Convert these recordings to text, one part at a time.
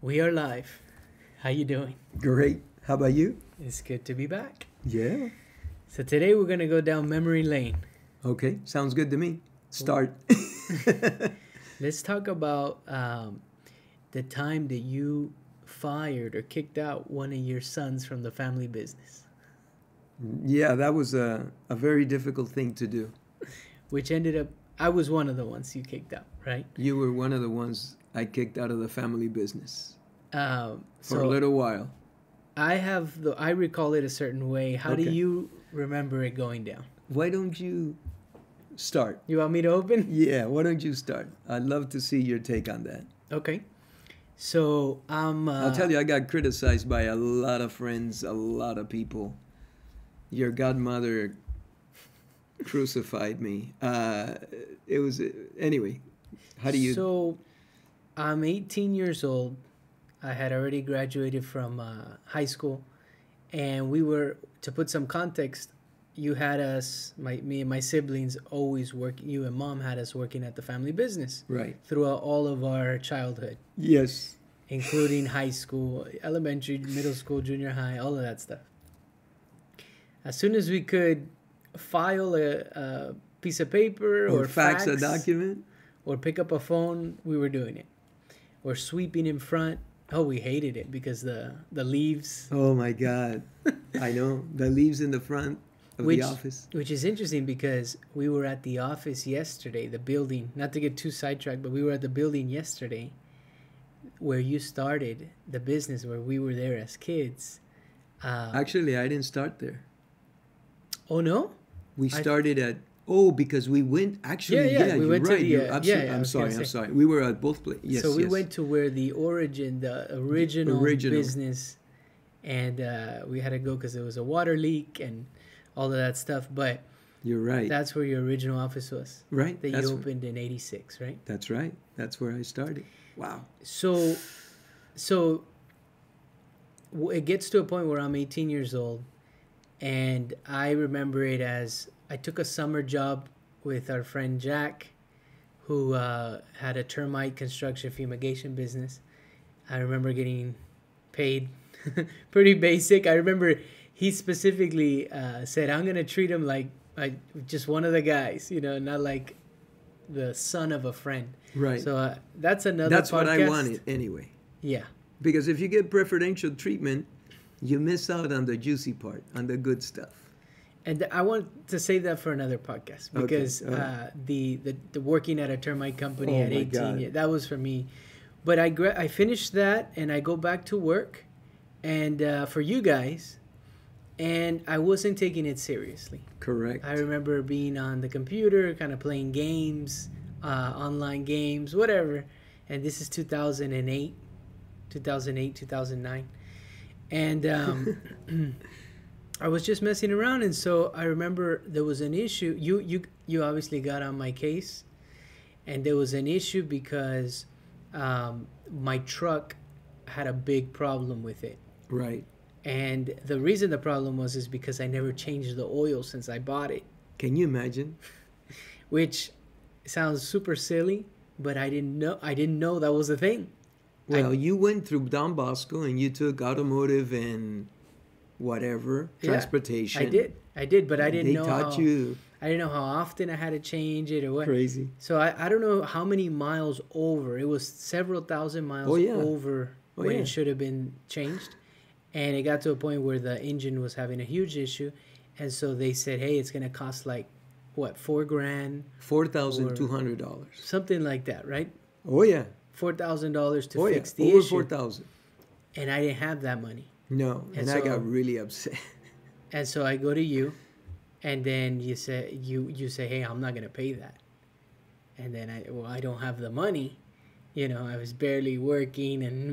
We are live. How you doing? Great. How about you? It's good to be back. Yeah. So today we're gonna go down memory lane. Okay. Sounds good to me. Start. Let's talk about the time that you fired or kicked out one of your sons from the family business, Yeah, that was a very difficult thing to do. which ended up I was one of the ones you kicked out, right? You were one of the ones I kicked out of the family business for a So little while. I recall it a certain way. How do Okay. you remember it going down? Why don't you start? You want me to open? Yeah, why don't you start? I'd love to see your take on that. Okay. So I'll tell you, I got criticized by a lot of friends, a lot of people. Your godmother crucified me. It was, anyway, how do you... So, I'm 18 years old. I had already graduated from high school, and we were, to put some context, you had us, me and my siblings, always working. You and mom had us working at the family business Right. throughout all of our childhood, Yes. including high school, elementary, middle school, junior high, all of that stuff. As soon as we could file a piece of paper Or or fax a document. or pick up a phone, we were doing it. Or sweeping in front. Oh, we hated it because the leaves, Oh my God. I know. The leaves in the front of the office. which is interesting because we were at the office yesterday, the building, not to get too sidetracked, but we were at the building yesterday where you started the business, where we were there as kids. Actually, I didn't start there. Oh, no? We started at... Oh, because we went... Actually, Yeah, yeah, we you're went to right. the, You're yeah, absolutely... yeah, I I'm was gonna sorry. say. We were at both places. Yes, So we yes. went to where the original Original. business, and we had to go because there was a water leak and all of that stuff. But You're right. that's where your original office was, Right. that you opened in '86, right? That's right. That's where I started. Wow. So it gets to a point where I'm 18 years old, and I remember it as I took a summer job with our friend Jack, who had a termite construction fumigation business. I remember getting paid pretty basic. I remember he specifically said, I'm going to treat him like just one of the guys, not like the son of a friend. Right. So that's another That's podcast. what I wanted anyway. Yeah. Because if you get preferential treatment, you miss out on the juicy part, on the good stuff. And I want to save that for another podcast because the working at a termite company Oh at my 18, God. that was for me. But I finished that and I go back to work, and for you guys, and I wasn't taking it seriously. Correct. I remember being on the computer, kind of playing games, online games, whatever. And this is 2008, 2009. And I was just messing around. And so I remember there was an issue. You obviously got on my case. And there was an issue because my truck had a big problem with it. Right. And the reason the problem was is because I never changed the oil since I bought it. Can you imagine? Which sounds super silly, but I didn't know that was a thing. Well, you went through Don Bosco and you took automotive and whatever, transportation. I did, but I didn't know They taught you. I didn't know how often I had to change it or what. Crazy. So I don't know how many miles over. It was several thousand miles over when it should have been changed. And it got to a point where the engine was having a huge issue. And so they said, hey, it's going to cost like, what, $4,000? $4,200. Something like that, right? Oh, yeah. $4,000 to fix the Over issue. 4,000. And I didn't have that money. No, and I got really upset. And so I go to you, and then you say, hey, I'm not going to pay that. And then I don't have the money. I was barely working and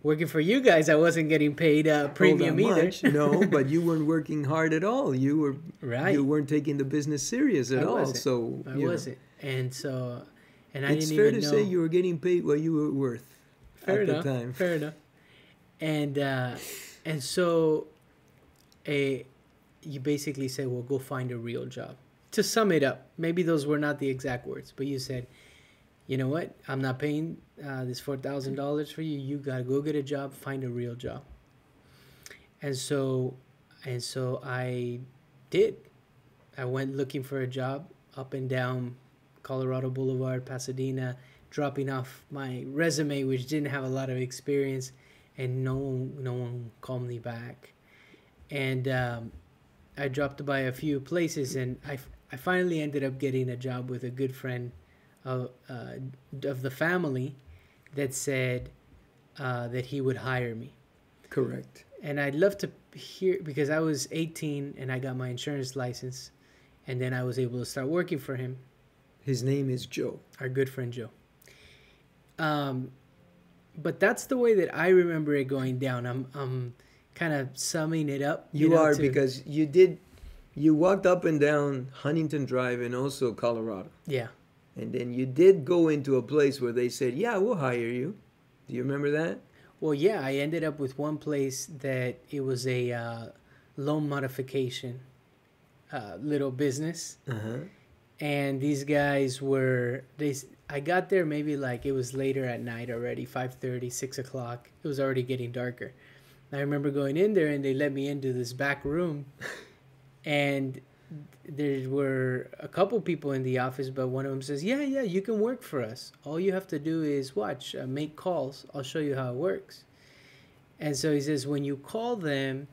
working for you guys. I wasn't getting paid premium either. No, but you weren't working hard at all. You were right. You weren't taking the business serious at all. Wasn't. So I wasn't. And so, and I it's didn't fair even to know. say you were getting paid what you were worth at the time. Fair enough. And so, you basically said, well, go find a real job. To sum it up, maybe those were not the exact words, but you said, you know what? I'm not paying this $4,000 for you. You gotta go get a job, find a real job. And so, I did. I went looking for a job up and down Colorado Boulevard, Pasadena, dropping off my resume, which didn't have a lot of experience, and no one called me back. And I dropped by a few places, and I finally ended up getting a job with a good friend of the family that said that he would hire me. Correct. And I'd love to hear, because I was 18 and I got my insurance license, and then I was able to start working for him. His name is Joe. Our good friend Joe. But that's the way that I remember it going down. I'm kind of summing it up. You are, because you walked up and down Huntington Drive and also Colorado. Yeah. And then you did go into a place where they said, yeah, we'll hire you. Do you remember that? Well, yeah, I ended up with one place that it was a loan modification little business. Uh-huh. And these guys I got there maybe like it was later at night already, 5:30, 6 o'clock. It was already getting darker. I remember going in there and they let me into this back room. And there were a couple people in the office, but one of them says, yeah, you can work for us. All you have to do is make calls. I'll show you how it works. And so he says, when you call them,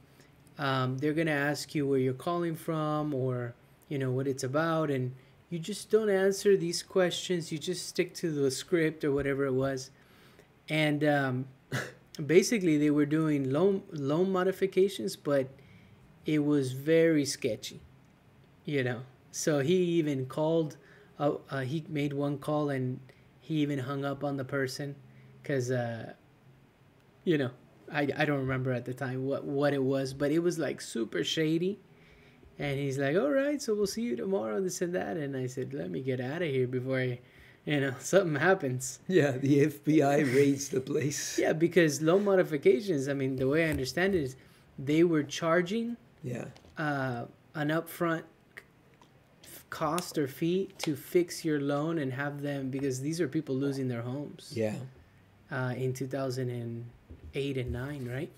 they're going to ask you where you're calling from or, what it's about. And you just don't answer these questions. You just stick to the script or whatever it was. And basically they were doing loan modifications, but it was very sketchy. So he even called, he made one call and he even hung up on the person because, I don't remember at the time what it was, but it was like super shady. And he's like, all right, so we'll see you tomorrow, this and that. And I said, let me get out of here before something happens. Yeah, the FBI raids the place. Yeah, because loan modifications, I mean, the way I understand it is they were charging an upfront cost or fee to fix your loan and have them, because these are people losing their homes. Yeah. In 2008 and 9, right?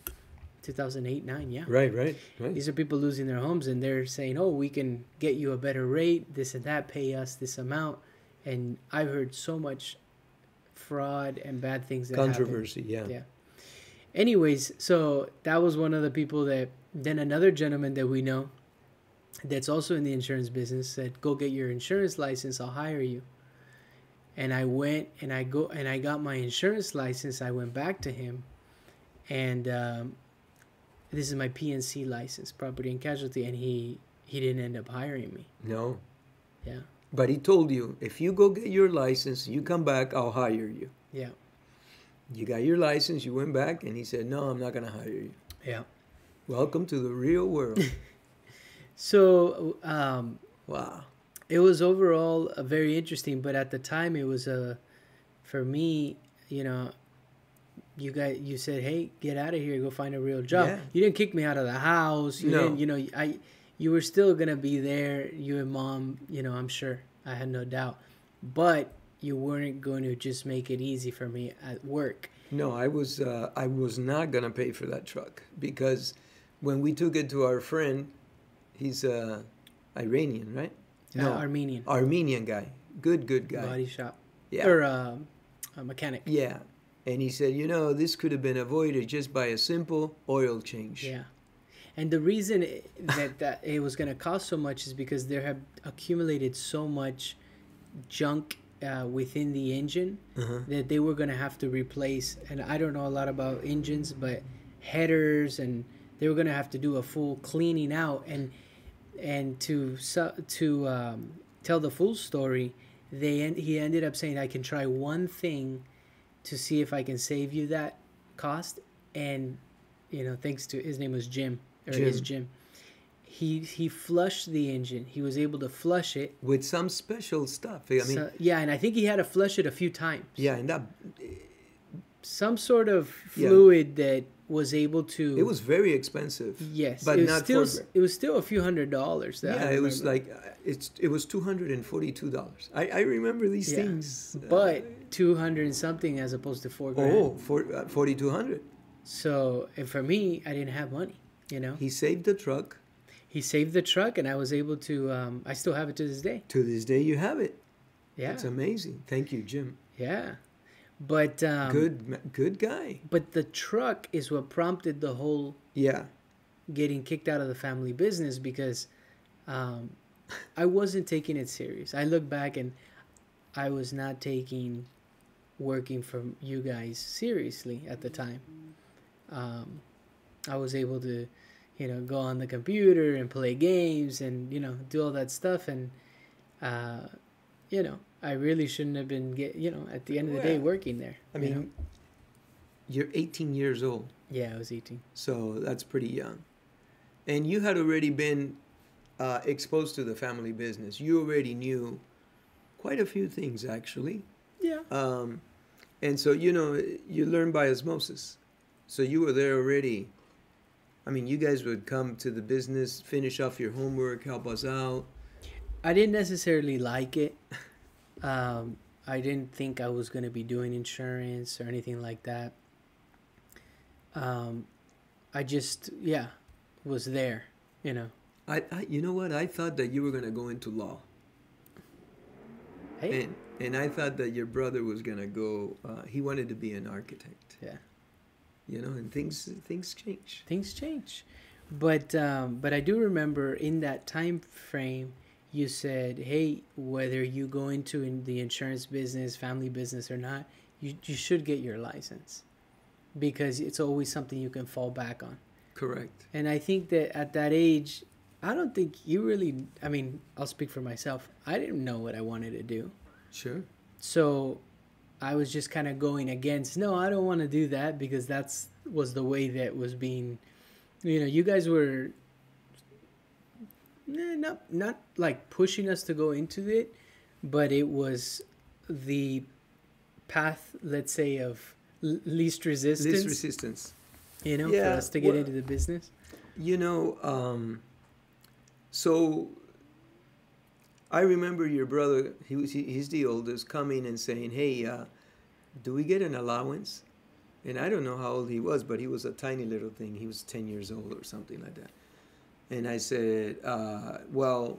2008, 9, yeah. Right. These are people losing their homes, and they're saying, oh, we can get you a better rate, this and that, pay us this amount. And I've heard so much fraud and bad things that controversy, happen. Yeah. Anyways, so that was one of the people that, then another gentleman that we know that's also in the insurance business said, go get your insurance license, I'll hire you. And I went and I got my insurance license. I went back to him, and this is my PNC license, property and casualty, and he didn't end up hiring me. No. Yeah. But he told you, if you go get your license, you come back, I'll hire you. Yeah. You got your license, you went back, and he said, no, I'm not going to hire you. Yeah. Welcome to the real world. So, wow. It was overall very interesting, but at the time it was for me, you said, hey, get out of here, go find a real job. Yeah. You didn't kick me out of the house. You were still going to be there, you and mom, I'm sure. I had no doubt. But you weren't going to just make it easy for me at work. No, I was not going to pay for that truck, because when we took it to our friend, he's Iranian, right? No, Armenian. Armenian guy. Good guy. Body shop. Yeah. Or a mechanic. Yeah. And he said, this could have been avoided just by a simple oil change. Yeah. And the reason that it was going to cost so much is because there had accumulated so much junk within the engine that they were going to have to replace. And I don't know a lot about engines, but headers, and they were going to have to do a full cleaning out. And to tell the full story, he ended up saying, I can try one thing to see if I can save you that cost. And, thanks to, his name was Jim. He flushed the engine. He was able to flush it. With some special stuff. And I think he had to flush it a few times. Yeah, and that... Some sort of fluid that was able to. It was very expensive. Yes, but not for. It was still a few $100s. Yeah, it was like it was $242. I remember these things. But 200 and something as opposed to $4,000. Oh, 4,200. So, and for me, I didn't have money. He saved the truck. He saved the truck, and I was able to. I still have it to this day. To this day, you have it. Yeah, it's amazing. Thank you, Jim. Yeah, but good guy. But the truck is what prompted the whole getting kicked out of the family business, because I wasn't taking it serious. I look back and I was not taking working for you guys seriously at the time. I was able to, go on the computer and play games and, do all that stuff. And, I really shouldn't have been, at the end of the day working there. I mean, you're 18 years old. Yeah, I was 18. So that's pretty young. And you had already been exposed to the family business. You already knew quite a few things, actually. Yeah. And so, you learn by osmosis. So you were there already. I mean, you guys would come to the business, finish off your homework, help us out. I didn't necessarily like it. I didn't think I was going to be doing insurance or anything like that. I just, was there, I you know what? I thought that you were going to go into law. Hey. And I thought that your brother was going to go, he wanted to be an architect. Yeah. And things change. Things change. But I do remember in that time frame, you said, hey, whether you go into the insurance business, family business or not, you should get your license, because it's always something you can fall back on. Correct. And I think that at that age, I don't think you really, I mean, I'll speak for myself. I didn't know what I wanted to do. Sure. So I was just kind of going against, no, I don't want to do that, because was the way that was being, you guys were not like pushing us to go into it, but it was the path, let's say, of least resistance. Least resistance. For us to get into the business. So I remember your brother, he's the oldest, coming and saying, hey, do we get an allowance? And I don't know how old he was, but he was a tiny little thing. He was 10 years old or something like that. And I said, well,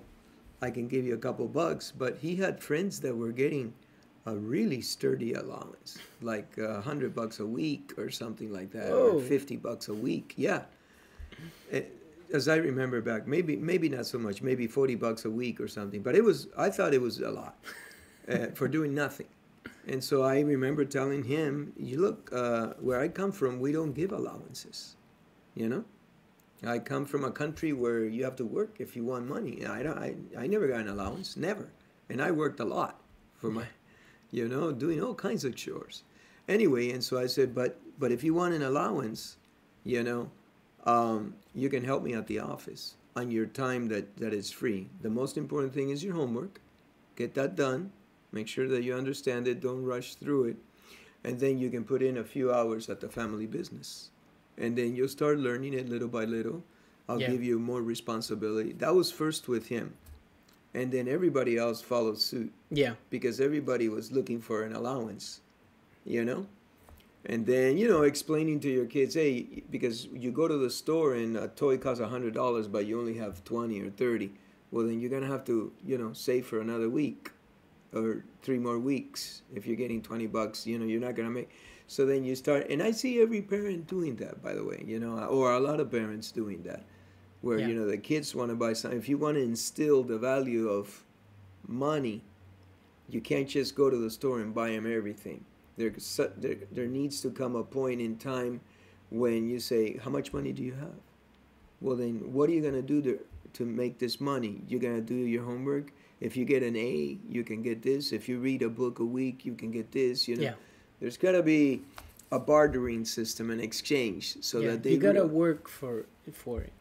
I can give you a couple bucks. But he had friends that were getting a really sturdy allowance, like $100 a week or something like that, or $50 a week. Yeah. As I remember back, maybe not so much, maybe $40 a week or something. But I thought it was a lot for doing nothing. And so I remember telling him, you look, where I come from, we don't give allowances, I come from a country where you have to work if you want money. I never got an allowance, never. And I worked a lot for my, doing all kinds of chores. Anyway, and so I said, but if you want an allowance, you can help me at the office on your time that is free. The most important thing is your homework. Get that done. Make sure that you understand it. Don't rush through it. And then you can put in a few hours at the family business. And then you'll start learning it little by little. I'll give you more responsibility. That was first with him. And then everybody else followed suit. Yeah. Because everybody was looking for an allowance, And then, explaining to your kids, hey, because you go to the store and a toy costs $100, but you only have 20 or 30. Well, then you're going to have to, save for another week or 3 more weeks. If you're getting $20, you're not going to make. So then you start, and I see every parent doing that, by the way, or a lot of parents doing that, where, the kids want to buy something. If you want to instill the value of money, you can't just go to the store and buy them everything. There needs to come a point in time when you say, how much money do you have? Well, then what are you going to do to make this money? You're going to do your homework. If you get an A, you can get this. If you read a book a week, you can get this, There's got to be a bartering system, an exchange, so that they. You got to work for it.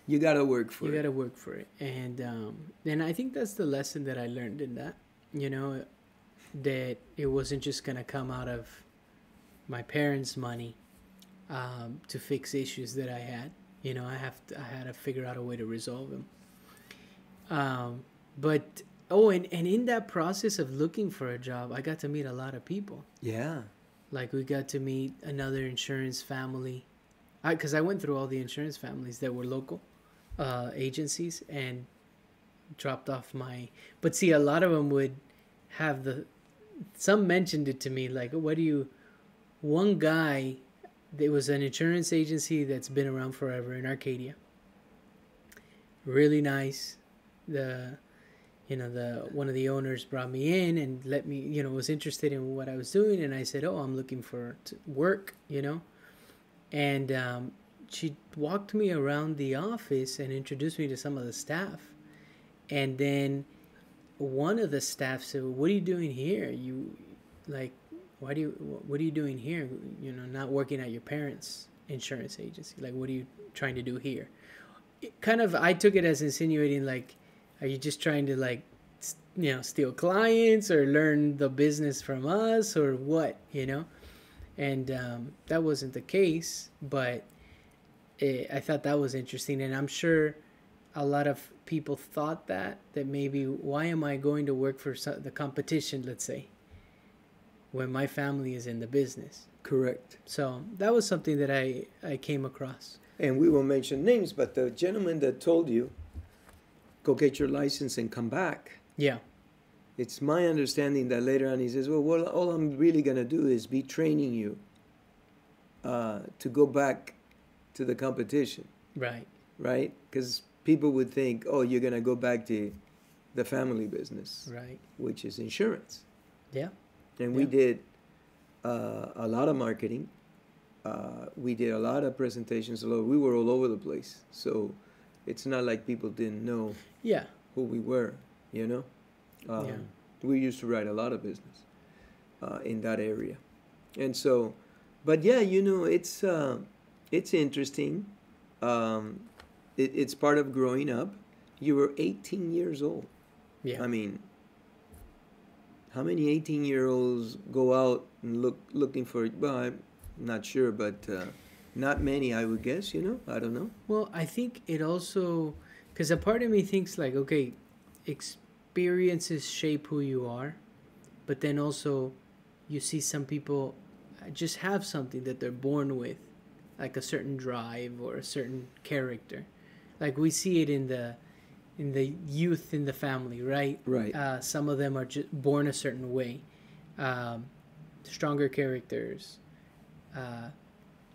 You got to work for it. You got to work for it, and I think that's the lesson that I learned in that. That it wasn't just gonna come out of my parents' money, to fix issues that I had. You know, I had to figure out a way to resolve them. But oh, and in that process of looking for a job, I got to meet a lot of people. Yeah. Like we got to meet another insurance family, because I went through all the insurance families that were local agencies and dropped off my. But see, a lot of them would have some mentioned it to me like, what do you? One guy, there was an insurance agency that's been around forever in Arcadia. Really nice. The one of the owners brought me in and let me, was interested in what I was doing, and I said, oh, I'm looking for work, and she walked me around the office and introduced me to some of the staff, and then one of the staff said, well, what are you doing here? What are you doing here? Not working at your parents' insurance agency. Like, what are you trying to do here? I took it as insinuating, like, are you just trying to, like, steal clients or learn the business from us or what, And that wasn't the case, but I thought that was interesting. And I'm sure a lot of people thought that maybe, why am I going to work for the competition, let's say, when my family is in the business? Correct. So that was something that I came across. And we won't mention names, but the gentleman that told you, go get your license and come back. Yeah. It's my understanding that later on he says, well, all I'm really going to do is be training you to go back to the competition. Right. Right? Because people would think, oh, you're going to go back to the family business. Right. Which is insurance. Yeah. And we did a lot of marketing. We did a lot of presentations. We were all over the place. So it's not like people didn't know who we were, We used to write a lot of business in that area. And so, but yeah, it's interesting. It's part of growing up. You were 18 years old. Yeah. I mean, how many 18-year-olds go out and looking for, well, I'm not sure, but not many, I would guess, I don't know. Well, I think it also, because a part of me thinks like, okay, experiences shape who you are, but then also you see some people just have something that they're born with, like a certain drive or a certain character. Like we see it in the youth in the family, right? Right. Some of them are just born a certain way, stronger characters,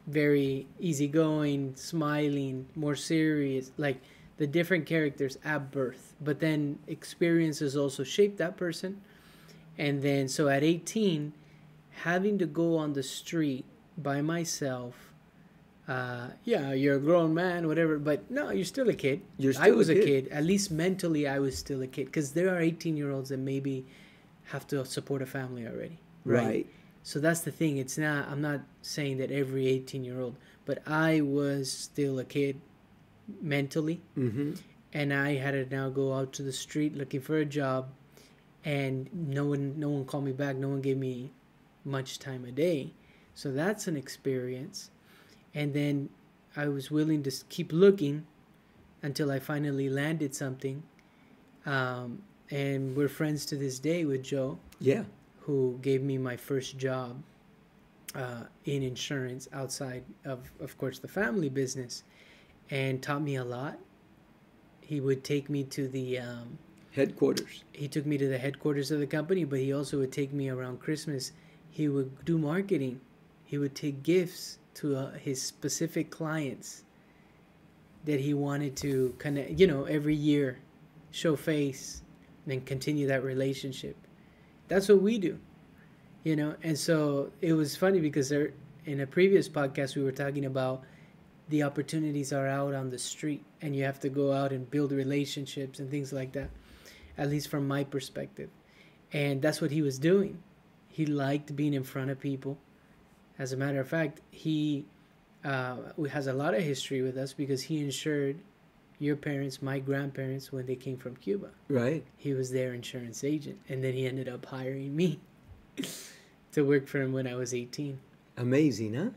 very easygoing, smiling, more serious, like the different characters at birth. But then experiences also shape that person. And then, so at 18, having to go on the street by myself, you're a grown man, whatever, but no, you're still a kid. I was a kid. At least mentally, I was still a kid, because there are 18-year-olds that maybe have to support a family already. Right. So that's the thing. It's not, I'm not saying that every 18-year-old, but I was still a kid mentally. Mm-hmm. And I had to now go out to the street looking for a job, and no one called me back. No one gave me much time a day. So that's an experience. And then I was willing to keep looking until I finally landed something. And we're friends to this day with Joe. Yeah. Who gave me my first job in insurance outside of course, the family business, and taught me a lot. He would take me to the headquarters. He took me to the headquarters of the company, but he also would take me around Christmas. He would do marketing. He would take gifts to his specific clients that he wanted to connect, every year, show face, and continue that relationship. That's what we do, And so it was funny because in a previous podcast, we were talking about the opportunities are out on the street, and you have to go out and build relationships and things like that, at least from my perspective. And that's what he was doing. He liked being in front of people. As a matter of fact, he has a lot of history with us because he insured your parents, my grandparents, when they came from Cuba. Right. He was their insurance agent, and then he ended up hiring me to work for him when I was 18. Amazing, huh?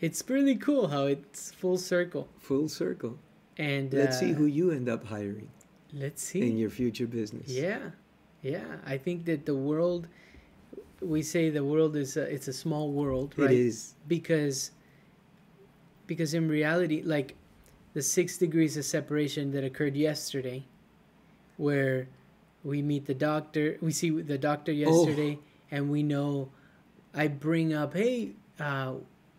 It's really cool how it's full circle. Full circle. And Let's see who you end up hiring let's in see. your future business. Yeah, yeah. I think that the world. We say the world is it's a small world, right? It is. Because in reality, like the 6 degrees of separation that occurred yesterday, where we meet the doctor, we see the doctor yesterday, and we know. I bring up, hey,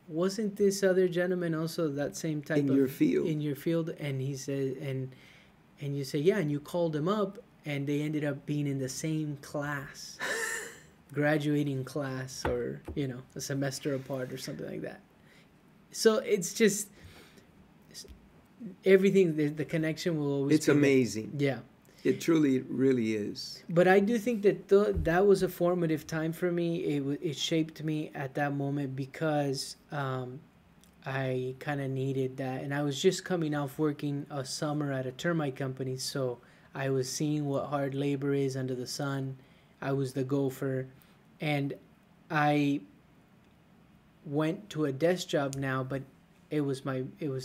wasn't this other gentleman also that same type In of your field. in your field? And he said, and you say, yeah, and you called him up, and they ended up being in the same class, graduating class, or a semester apart or something like that. So it's just everything. The connection will always. It's be there. amazing. Yeah. It truly, really is. But I do think that that was a formative time for me. It shaped me at that moment because I kind of needed that. And I was just coming off working a summer at a termite company. So I was seeing what hard labor is under the sun. I was the gopher. And I went to a desk job now, but it was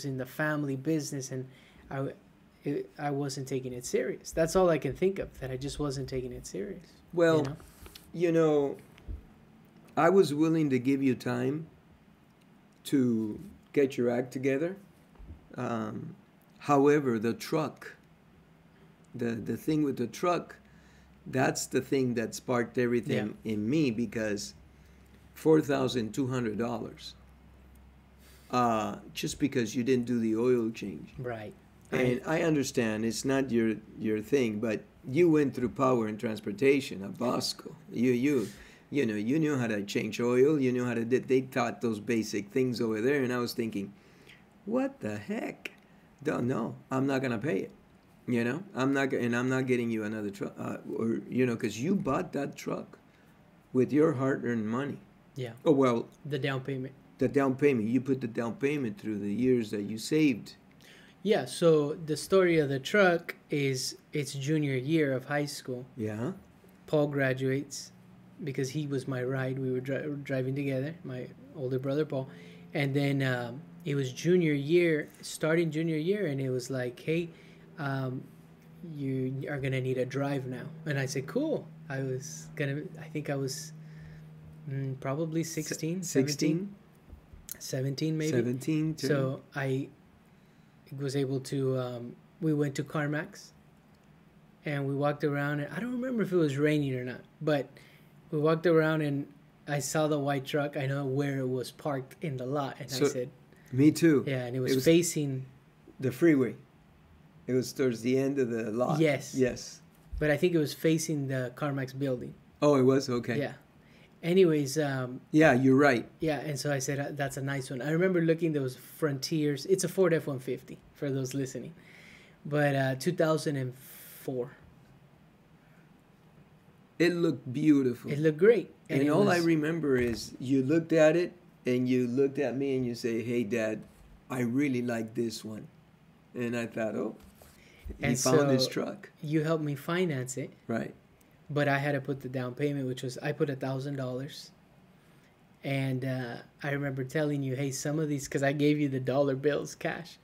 in the family business. And I wasn't taking it serious. That's all I can think of, that I just wasn't taking it serious. Well, I was willing to give you time to get your act together. However, the truck, the thing with the truck, that's the thing that sparked everything in me, because $4,200 just because you didn't do the oil change. Right. And I understand it's not your thing, but you went through power and transportation at Bosco. You knew how to change oil. You knew how to they taught those basic things over there. And I was thinking, what the heck? Don't know. I'm not gonna pay it. I'm not getting you another truck. Because you bought that truck with your hard-earned money. Yeah. Oh well. The down payment. The down payment. You put the down payment through the years that you saved. Yeah, so the story of the truck is it's junior year of high school. Yeah. Paul graduates because he was my ride. We were driving together, my older brother Paul. And then it was starting junior year, and it was like, hey, you are going to need a drive now. And I said, cool. I think I was probably 16, 17 maybe. 17. So I was able to we went to CarMax and we walked around, and I don't remember if it was raining or not, but we walked around and I saw the white truck. I know where it was parked in the lot, and I said, me too. Yeah, and it was facing the freeway. It was towards the end of the lot. Yes, but I think it was facing the CarMax building. Oh, it was? Okay. Yeah. Anyways, yeah, you're right. Yeah, and so I said, that's a nice one. I remember looking, those Frontiers. It's a Ford F-150 for those listening. But 2004. It looked beautiful. It looked great. And all I remember is you looked at it and you looked at me and you say, hey, Dad, I really like this one. And I thought, he found his truck. You helped me finance it. Right. But I had to put the down payment, which was, I put $1,000. And I remember telling you, hey, some of these, because I gave you the dollar bills cash.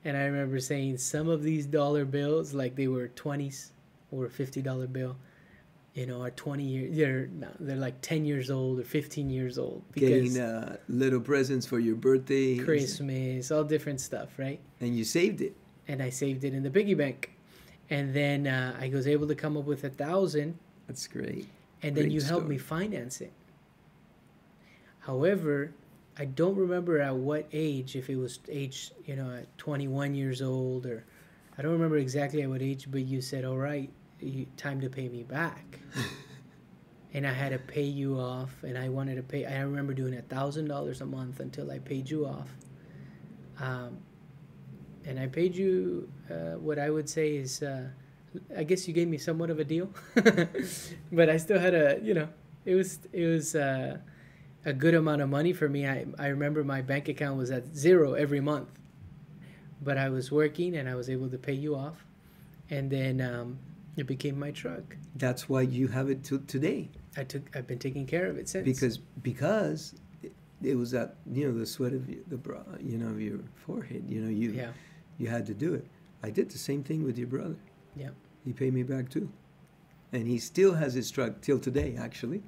And I remember saying some of these dollar bills, like they were 20s or a $50 bill, are 20 years, they're like 10 years old or 15 years old. Getting little presents for your birthday. Christmas, all different stuff, right? And you saved it. And I saved it in the piggy bank. And then I was able to come up with $1,000. That's great. And then you helped me finance it. However, I don't remember at what age, if it was age, at 21 years old, or I don't remember exactly at what age, but you said, all right, time to pay me back. And I had to pay you off, and I wanted to pay. I remember doing $1,000 a month until I paid you off. And I paid you what I would say is, I guess you gave me somewhat of a deal, but I still had it was a good amount of money for me. I remember my bank account was at zero every month, but I was working and I was able to pay you off, and then it became my truck. That's why you have it today. I've been taking care of it since. Because it was that, the sweat of the brow, of your forehead. Yeah. You had to do it. I did the same thing with your brother. Yeah. He paid me back too, and he still has his truck till today. Actually,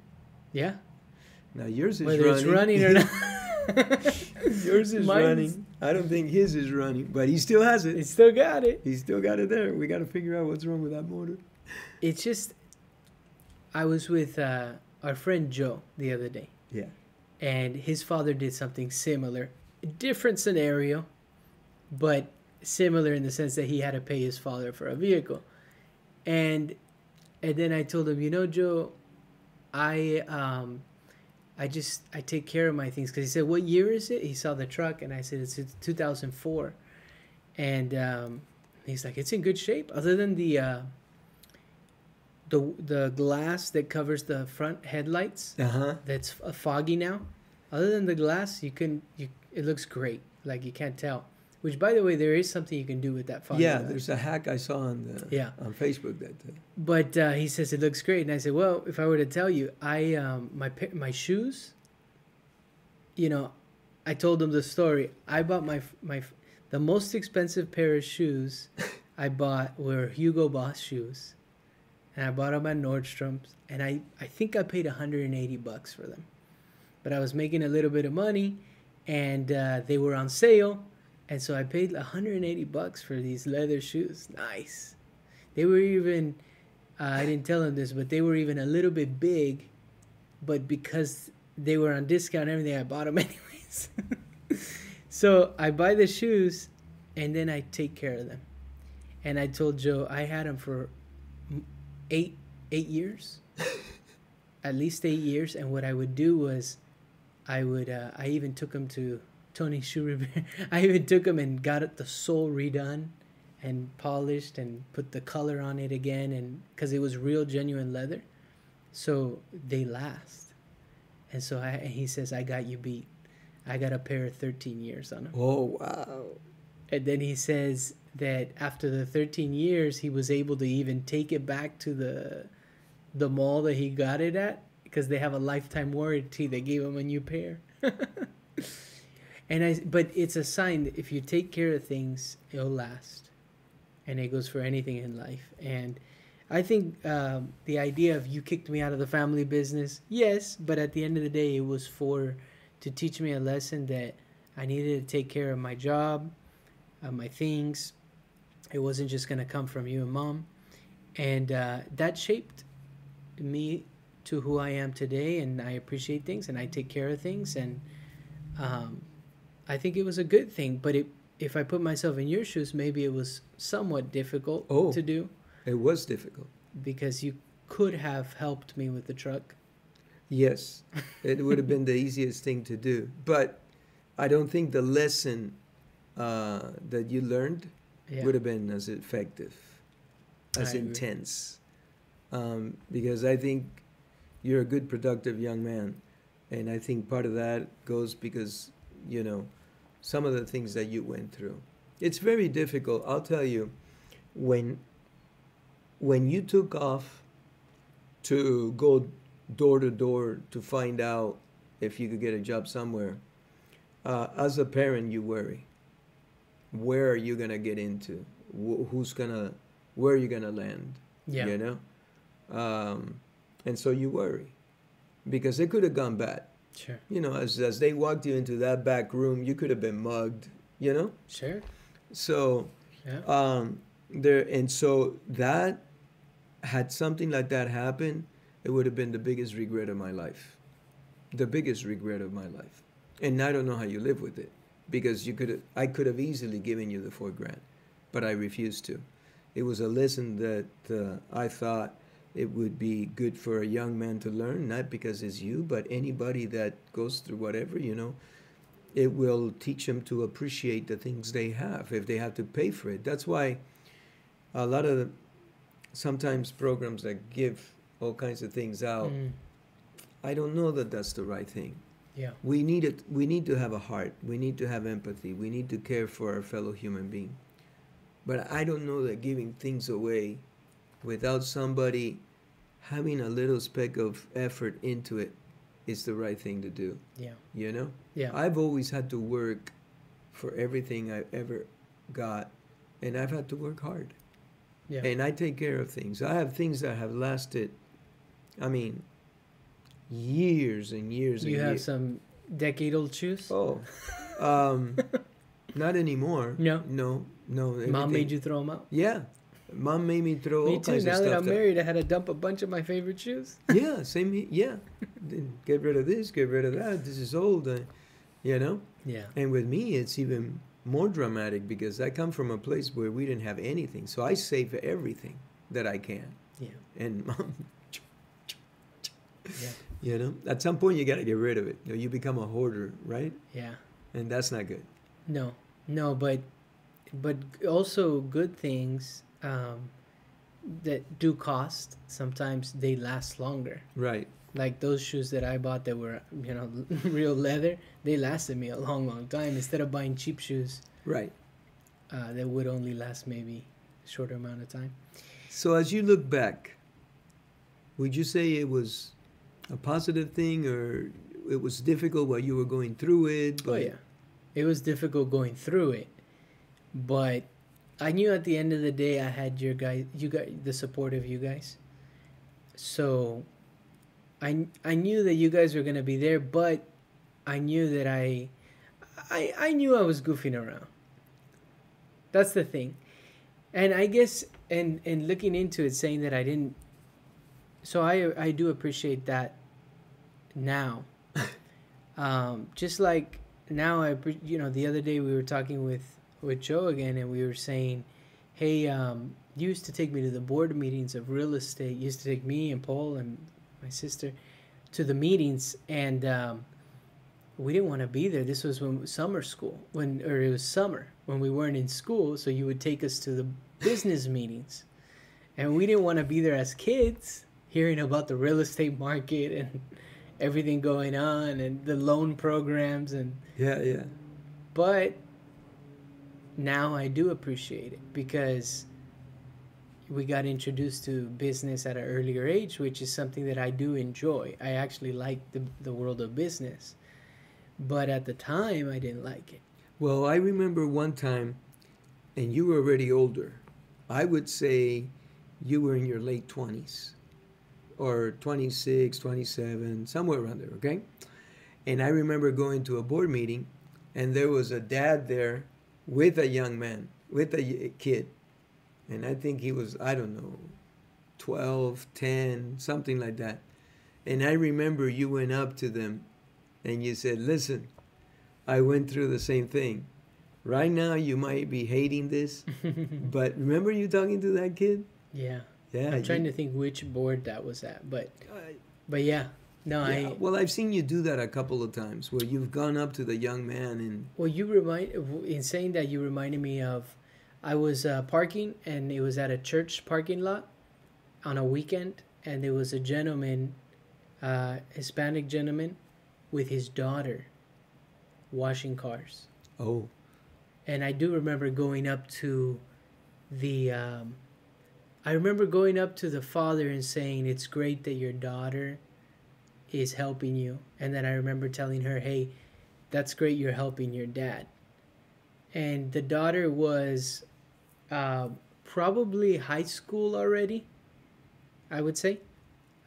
Yeah. now yours is Whether running. it's running or not. Yours is Mine's- running. I don't think his is running, but he still has it. He still got it. He's still got it there. We got to figure out what's wrong with that motor. It's just, I was with our friend Joe the other day, Yeah. and his father did something similar. Different scenario, but similar in the sense that he had to pay his father for a vehicle. And then I told him, Joe, I take care of my things, because he said, what year is it? He saw the truck, and I said, it's 2004. And he's like, it's in good shape, other than the glass that covers the front headlights. That's foggy now. Other than the glass, it looks great. Like, you can't tell. Which, by the way, there is something you can do with that foggy Yeah, glass. there's a hack I saw on Facebook that. But he says it looks great, and I said, well, if I were to tell you, my shoes. I told him the story. I bought the most expensive pair of shoes I bought were Hugo Boss shoes, and I bought them at Nordstrom's, and I think I paid $180 for them, but I was making a little bit of money, and they were on sale. And so I paid $180 for these leather shoes. Nice. They were even, I didn't tell him this, but they were even a little bit big. But because they were on discount and everything, I bought them anyways. So I buy the shoes, and then I take care of them. And I told Joe I had them for 8 years. At least 8 years. And what I would do was I even took them to Tony Shoe Repair. I even took them and got the sole redone and polished and put the color on it again, and because it was real genuine leather, so they last. And so he says, I got you beat. I got a pair of 13 years on them. Oh, wow. And then he says that after the 13 years, he was able to even take it back to the mall that he got it at, because they have a lifetime warranty. They gave him a new pair. But it's a sign that if you take care of things, it'll last. And it goes for anything in life. And I think the idea of you kicked me out of the family business, yes, but at the end of the day, it was to teach me a lesson that I needed to take care of my job, my things. It wasn't just going to come from you and Mom. And that shaped me to who I am today, and I appreciate things, and I take care of things, and I think it was a good thing. But if I put myself in your shoes, maybe it was somewhat difficult to do. It was difficult. Because you could have helped me with the truck. Yes, it would have been the easiest thing to do. But I don't think the lesson that you learned would have been as effective, as intense. Because I think you're a good, productive young man. And I think part of that goes because, some of the things that you went through. It's very difficult. I'll tell you, when you took off to go door to door to find out if you could get a job somewhere, as a parent, you worry. Where are you going to get into? Where are you going to land? Yeah. And so you worry because it could have gone bad. Sure. As they walked you into that back room, you could have been mugged, Sure. So, so that, had something like that happen, it would have been the biggest regret of my life. The biggest regret of my life. And I don't know how you live with it, because I could have easily given you the $4,000, but I refused to. It was a lesson that I thought it would be good for a young man to learn, not because it's you, but anybody that goes through whatever, it will teach them to appreciate the things they have if they have to pay for it. That's why a lot of sometimes programs that give all kinds of things out, I don't know that that's the right thing. Yeah. We need to have a heart. We need to have empathy. We need to care for our fellow human being. But I don't know that giving things away without somebody having a little speck of effort into it it's the right thing to do. Yeah. You know? Yeah. I've always had to work for everything I've ever got, and I've had to work hard. Yeah. And I take care of things. I have things that have lasted, I mean, years and years and You years. have some decade-old shoes? Oh, not anymore. No? No. Mom everything- made you throw them out? Yeah. Mom made me throw Me all too. kinds Now of that stuff I'm married, I had to dump a bunch of my favorite shoes. Yeah, same. Yeah. Then get rid of this, get rid of that. This is old. You know? Yeah. And with me, it's even more dramatic because I come from a place where we didn't have anything. So I save everything that I can. Yeah. And Mom, Yeah. you know, at some point you got to get rid of it. You know, you become a hoarder, right? Yeah. And that's not good. No, but also good things that do cost. Sometimes they last longer. Right. Like those shoes that I bought that were, real leather. They lasted me a long, long time. Instead of buying cheap shoes, Right. that would only last maybe a shorter amount of time. So as you look back, would you say it was a positive thing or it was difficult while you were going through it? Oh yeah, it was difficult going through it, but I knew at the end of the day I had you guys, the support of you guys. So I knew that you guys were gonna be there, but I knew that I knew I was goofing around. That's the thing, and I guess and looking into it, saying that I didn't. So I do appreciate that now. Just like now, the other day we were talking with Joe again, and we were saying, hey, you used to take me to the board meetings of real estate. You used to take me and Paul and my sister to the meetings, and we didn't want to be there. This was when summer school, it was summer when we weren't in school. So you would take us to the business meetings, and we didn't want to be there as kids, hearing about the real estate market and everything going on and the loan programs and Yeah. but now I do appreciate it because we got introduced to business at an earlier age, which is something that I do enjoy. I actually like the world of business, but at the time I didn't like it. Well, I remember one time, and you were already older. I would say you were in your late 20s or 26, 27, somewhere around there, okay? And I remember going to a board meeting, and there was a dad there with a young man, with a kid. And I think he was, I don't know, 12, 10, something like that. And I remember you went up to them and you said, listen, I went through the same thing. Right now you might be hating this, but remember you talking to that kid? Yeah. Yeah. I'm trying to think which board that was at, but yeah. No, yeah. Well, I've seen you do that a couple of times where you've gone up to the young man and... Well, in saying that, you reminded me of, I was parking, and it was at a church parking lot on a weekend, and there was a gentleman, Hispanic gentleman, with his daughter washing cars. Oh. And I do remember going up to the father and saying, it's great that your daughter is helping you. And then I remember telling her, hey, that's great you're helping your dad. And the daughter was probably high school already, I would say.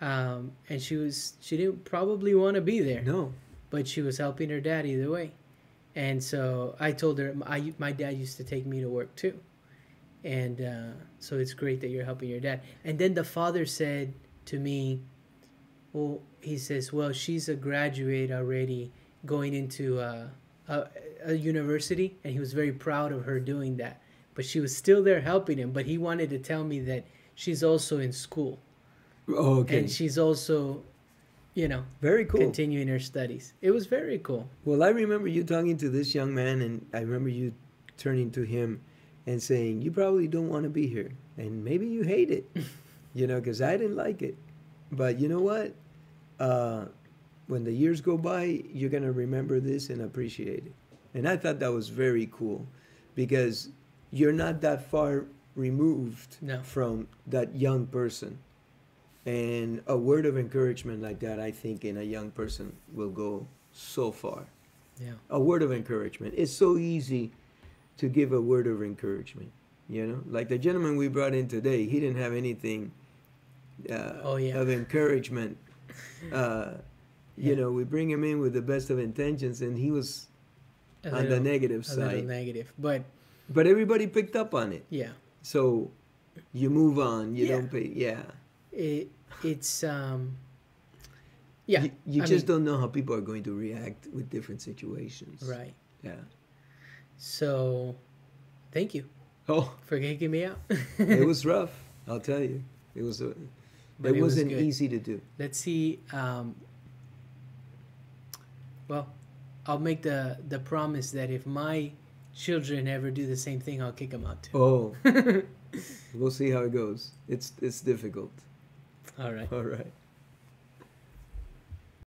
And she didn't probably want to be there. No. But she was helping her dad either way. And so I told her, my dad used to take me to work too. And so it's great that you're helping your dad. And then the father said to me, well, he says, well, she's a graduate already going into a university. And he was very proud of her doing that. But she was still there helping him. But he wanted to tell me that she's also in school. Oh, okay. And she's also, very cool, continuing her studies. It was very cool. Well, I remember you talking to this young man, and I remember you turning to him and saying, you probably don't want to be here. And maybe you hate it, because I didn't like it. But you know what? When the years go by, you're going to remember this and appreciate it. And I thought that was very cool because you're not that far removed No. from that young person. And a word of encouragement like that, I think, in a young person will go so far. Yeah. A word of encouragement. It's so easy to give a word of encouragement. You know, like the gentleman we brought in today, he didn't have anything Oh yeah. of encouragement. Yeah. You know, we bring him in with the best of intentions, and he was A on the negative a little side. negative, but But everybody picked up on it. yeah, So you move on. You Yeah. don't pay. Yeah. it's yeah. You I just mean, don't know how people are going to react with different situations. right. Yeah. So, thank you Oh, for kicking me out. it was rough. I'll tell you. It was. But It it was wasn't good. easy to do. Let's see. Well, I'll make the promise that if my children ever do the same thing, I'll kick them out too. Oh, we'll see how it goes. It's difficult. All right. All right.